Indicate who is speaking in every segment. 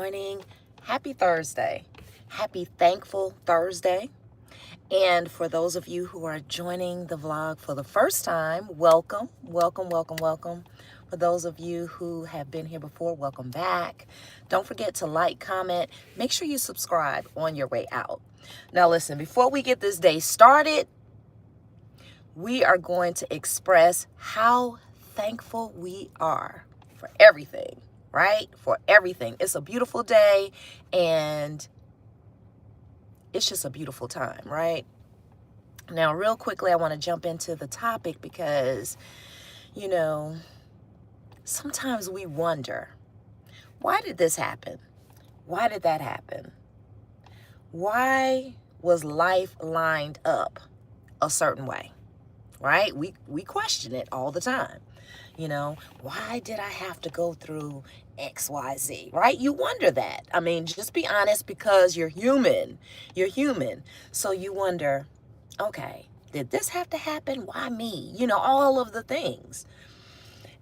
Speaker 1: joining. Happy Thursday. Happy Thankful Thursday. And for those of you who are joining the vlog for the first time, welcome, welcome, welcome, welcome. For those of you who have been here before, welcome back. Don't forget to like, comment, make sure you subscribe on your way out. Now listen, before we get this day started, we are going to express how thankful we are for everything, right? For everything. It's a beautiful day and it's just a beautiful time, right? Now, real quickly, I want to jump into the topic because, sometimes we wonder, why did this happen? Why did that happen? Why was life lined up a certain way? Right? We question it all the time. Why did I have to go through XYZ, right? You wonder that. I mean, just be honest, because you're human. You're human. So you wonder, okay, did this have to happen? Why me? All of the things.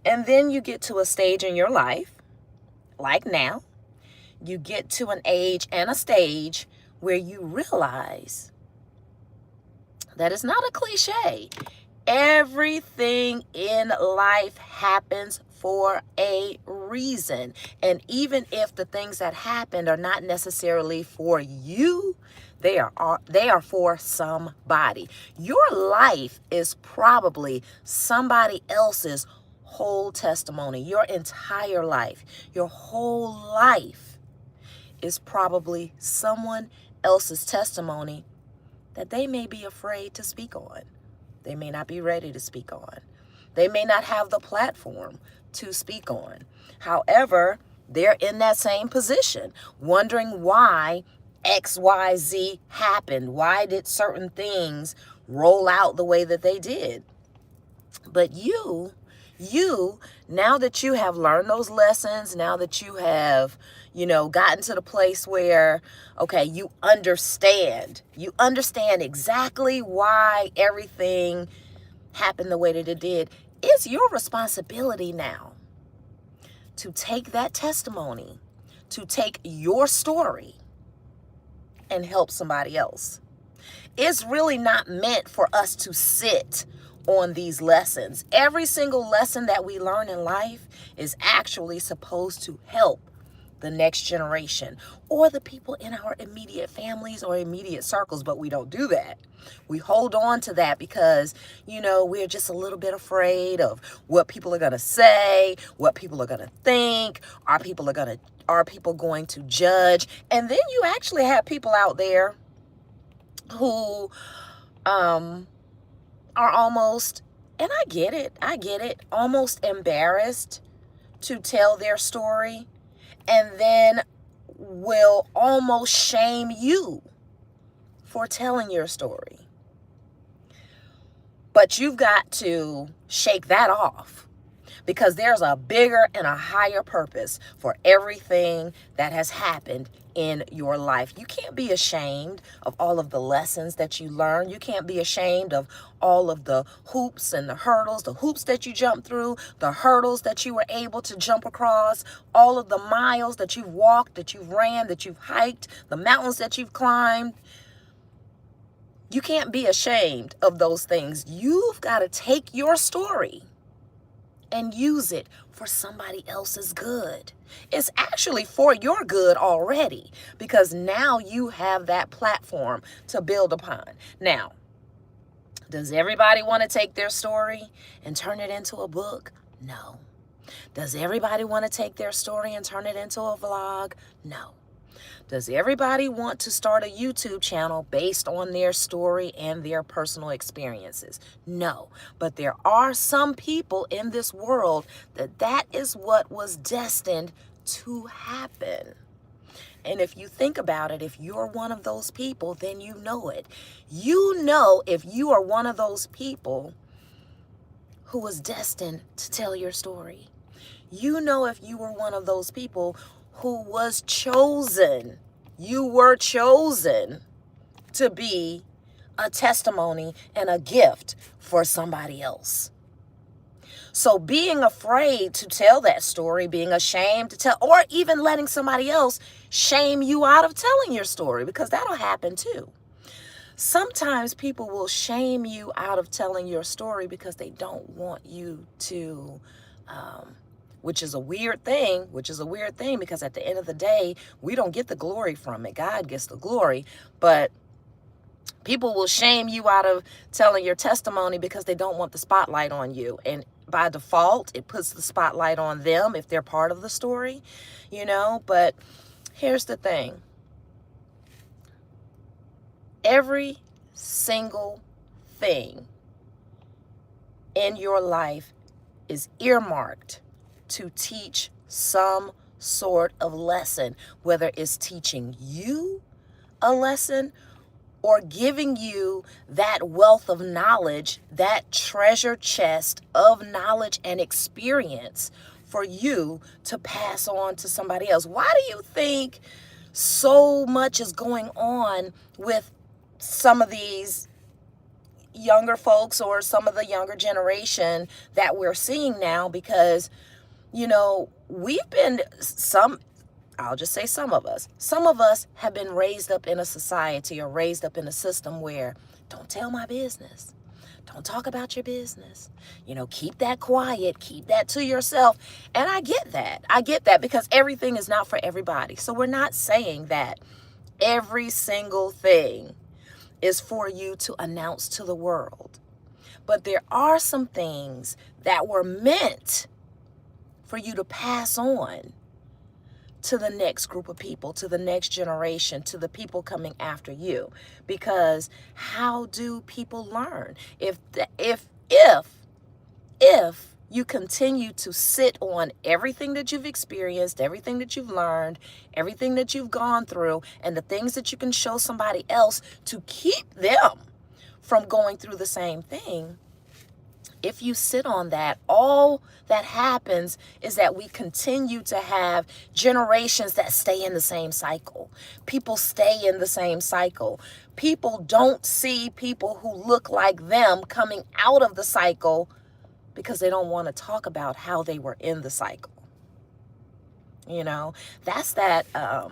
Speaker 1: And then you get to a stage in your life, like now, you get to an age and a stage where you realize that it's not a cliche. Everything in life happens for a reason. And even if the things that happened are not necessarily for you, they are for somebody. Your life is probably somebody else's whole testimony. Your entire life, your whole life is probably someone else's testimony that they may be afraid to speak on. They may not be ready to speak on. They may not have the platform to speak on. However, they're in that same position, wondering why XYZ happened. Why did certain things roll out the way that they did? But you, now that you have learned those lessons, now that you have, gotten to the place where, okay, you understand exactly why everything happened the way that it did. It's your responsibility now to take that testimony, to take your story and help somebody else. It's really not meant for us to sit on these lessons. Every single lesson that we learn in life is actually supposed to help the next generation or the people in our immediate families or immediate circles, but we don't do that. We hold on to that because, we're just a little bit afraid of what people are going to say, what people are going to think, are people going to judge? And then you actually have people out there who are almost, and I get it, almost embarrassed to tell their story, and then will almost shame you for telling your story. But you've got to shake that off, because there's a bigger and a higher purpose for everything that has happened in your life. You can't be ashamed of all of the lessons that you learn. You can't be ashamed of all of the hoops and the hurdles, the hoops that you jumped through, the hurdles that you were able to jump across, all of the miles that you've walked, that you've ran, that you've hiked, the mountains that you've climbed. You can't be ashamed of those things. You've got to take your story and use it for somebody else's good. It's actually for your good already, because now you have that platform to build upon. Now, does everybody want to take their story and turn it into a book? No. Does everybody want to take their story and turn it into a vlog? No. Does everybody want to start a YouTube channel based on their story and their personal experiences? No. But there are some people in this world that is what was destined to happen. And if you think about it, if you're one of those people, then you know it. You know, if you are one of those people who was destined to tell your story. You know, if you were one of those people who was chosen, you were chosen to be a testimony and a gift for somebody else. So being afraid to tell that story, being ashamed to tell, or even letting somebody else shame you out of telling your story, because that'll happen too. Sometimes people will shame you out of telling your story because they don't want you to, which is a weird thing, because at the end of the day, we don't get the glory from it. God gets the glory. But people will shame you out of telling your testimony because they don't want the spotlight on you. And by default, it puts the spotlight on them if they're part of the story, But here's the thing. Every single thing in your life is earmarked to teach some sort of lesson, whether it's teaching you a lesson or giving you that wealth of knowledge, that treasure chest of knowledge and experience for you to pass on to somebody else. Why do you think so much is going on with some of these younger folks or some of the younger generation that we're seeing now? Because, we've been I'll just say some of us have been raised up in a society or raised up in a system where don't tell my business. Don't talk about your business. Keep that quiet, keep that to yourself. And I get that because everything is not for everybody. So we're not saying that every single thing is for you to announce to the world. But there are some things that were meant for you to pass on to the next group of people, to the next generation, to the people coming after you. Because how do people learn? If you continue to sit on everything that you've experienced, everything that you've learned, everything that you've gone through, and the things that you can show somebody else to keep them from going through the same thing, if you sit on that, all that happens is that we continue to have generations that stay in the same cycle. People stay in the same cycle. People don't see people who look like them coming out of the cycle because they don't want to talk about how they were in the cycle. That's that, I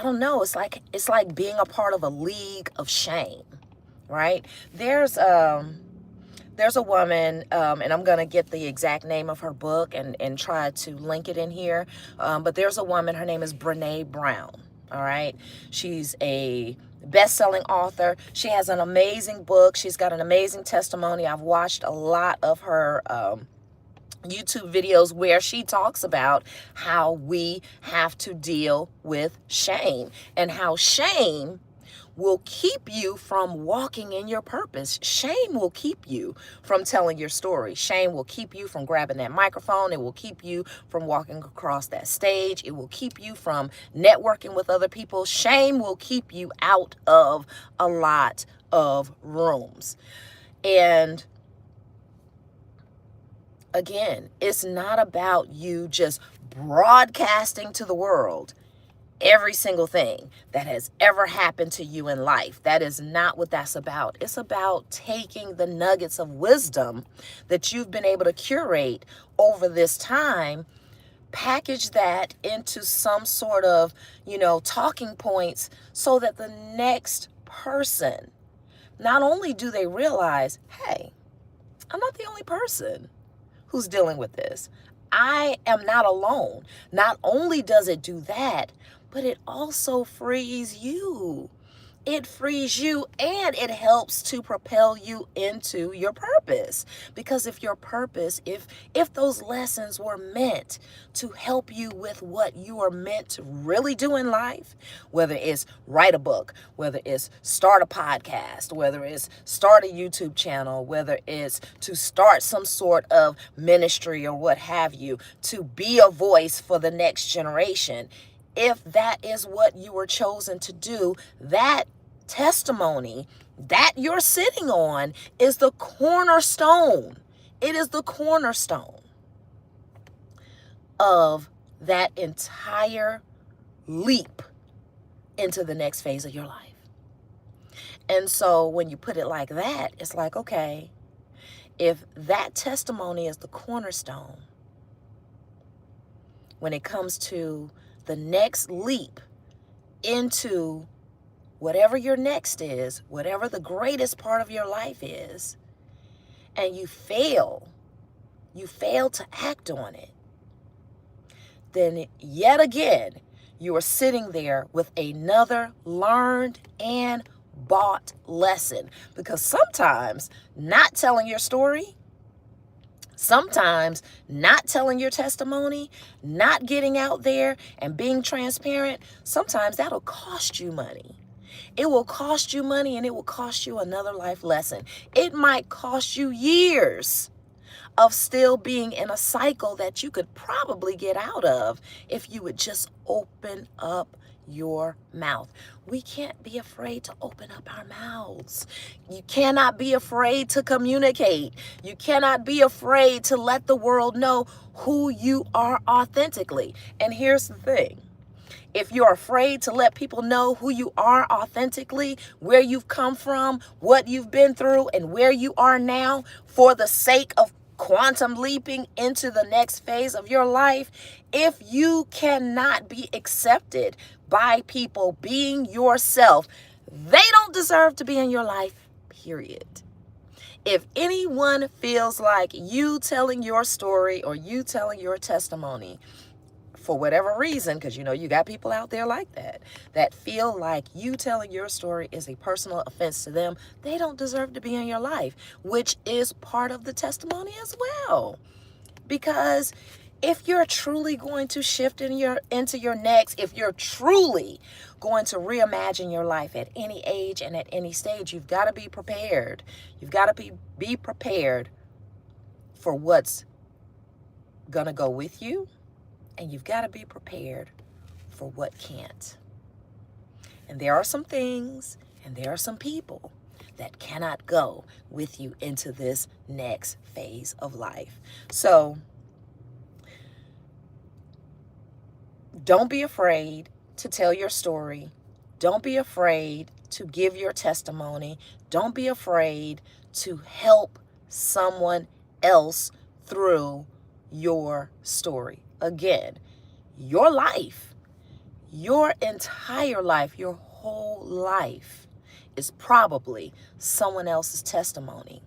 Speaker 1: don't know, it's like being a part of a league of shame, right? There's a woman, and I'm going to get the exact name of her book and try to link it in here. But there's a woman, her name is Brene Brown. All right. She's a best-selling author. She has an amazing book. She's got an amazing testimony. I've watched a lot of her YouTube videos where she talks about how we have to deal with shame and how shame will keep you from walking in your purpose. Shame will keep you from telling your story. Shame will keep you from grabbing that microphone. It will keep you from walking across that stage. It will keep you from networking with other people. Shame will keep you out of a lot of rooms. And again, it's not about you just broadcasting to the world every single thing that has ever happened to you in life. That is not what that's about. It's about taking the nuggets of wisdom that you've been able to curate over this time, package that into some sort of, talking points so that the next person, not only do they realize, hey, I'm not the only person who's dealing with this. I am not alone. Not only does it do that, but it also frees you. It frees you and it helps to propel you into your purpose. Because if your purpose, if those lessons were meant to help you with what you are meant to really do in life, whether it's write a book, whether it's start a podcast, whether it's start a YouTube channel, whether it's to start some sort of ministry or what have you, to be a voice for the next generation, if that is what you were chosen to do, that testimony that you're sitting on is the cornerstone. It is the cornerstone of that entire leap into the next phase of your life. And so when you put it like that, it's like, okay, if that testimony is the cornerstone when it comes to the next leap into whatever your next is, whatever the greatest part of your life is, and you fail to act on it, then yet again, you are sitting there with another learned and bought lesson. Because sometimes not telling your story, sometimes not telling your testimony, not getting out there and being transparent, sometimes that'll cost you money. It will cost you money, and it will cost you another life lesson. It might cost you years of still being in a cycle that you could probably get out of if you would just open up your mouth. We can't be afraid to open up our mouths. You cannot be afraid to communicate. You cannot be afraid to let the world know who you are authentically. And here's the thing. If you're afraid to let people know who you are authentically, where you've come from, what you've been through, and where you are now for the sake of quantum leaping into the next phase of your life, if you cannot be accepted by people being yourself, they don't deserve to be in your life, period. If anyone feels like you telling your story or you telling your testimony, for whatever reason, because you got people out there like that feel like you telling your story is a personal offense to them, they don't deserve to be in your life, which is part of the testimony as well. Because if you're truly going to shift into your next, if you're truly going to reimagine your life at any age and at any stage, you've got to be prepared. You've got to be prepared for what's going to go with you. And you've got to be prepared for what can't. And there are some things and there are some people that cannot go with you into this next phase of life. So don't be afraid to tell your story. Don't be afraid to give your testimony. Don't be afraid to help someone else through your story. Again, your life, your entire life, your whole life is probably someone else's testimony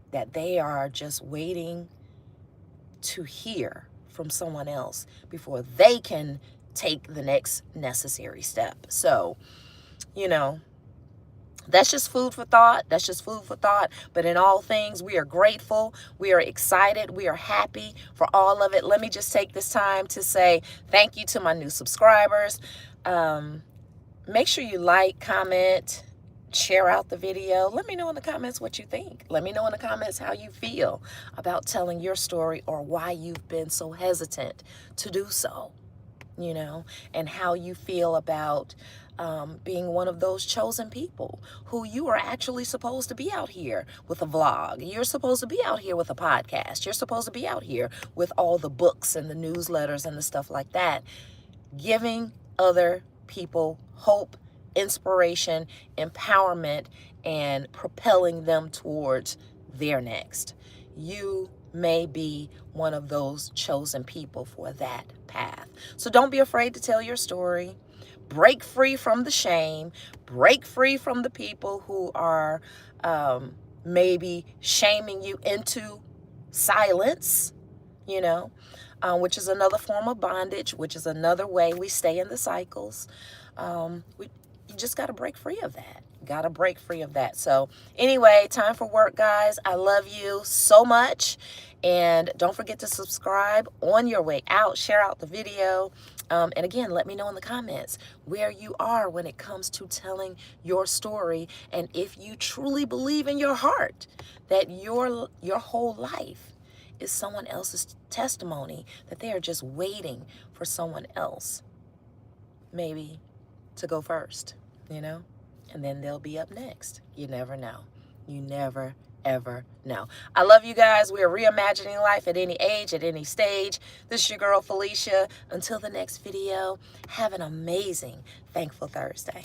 Speaker 1: that they are just waiting to hear from someone else before they can take the next necessary step. So, that's just food for thought. That's just food for thought. But in all things, we are grateful. We are excited. We are happy for all of it. Let me just take this time to say thank you to my new subscribers. Make sure you like, comment, share out the video. Let me know in the comments what you think. Let me know in the comments how you feel about telling your story or why you've been so hesitant to do so, and how you feel about being one of those chosen people who you are actually supposed to be out here with a vlog. You're supposed to be out here with a podcast. You're supposed to be out here with all the books and the newsletters and the stuff like that, giving other people hope, inspiration, empowerment, and propelling them towards their next. You may be one of those chosen people for that path. So don't be afraid to tell your story. Break free from the shame. Break free from the people who are maybe shaming you into silence, which is another form of bondage, which is another way we stay in the cycles. You just got to break free of that. Got to break free of that. So anyway, time for work, guys. I love you so much. And don't forget to subscribe on your way out. Share out the video. And again, let me know in the comments where you are when it comes to telling your story. And if you truly believe in your heart that your whole life is someone else's testimony, that they are just waiting for someone else maybe to go first, and then they'll be up next. You never know. You never, ever know. I love you guys. We are reimagining life at any age, at any stage. This is your girl, Felicia. Until the next video, have an amazing Thankful Thursday.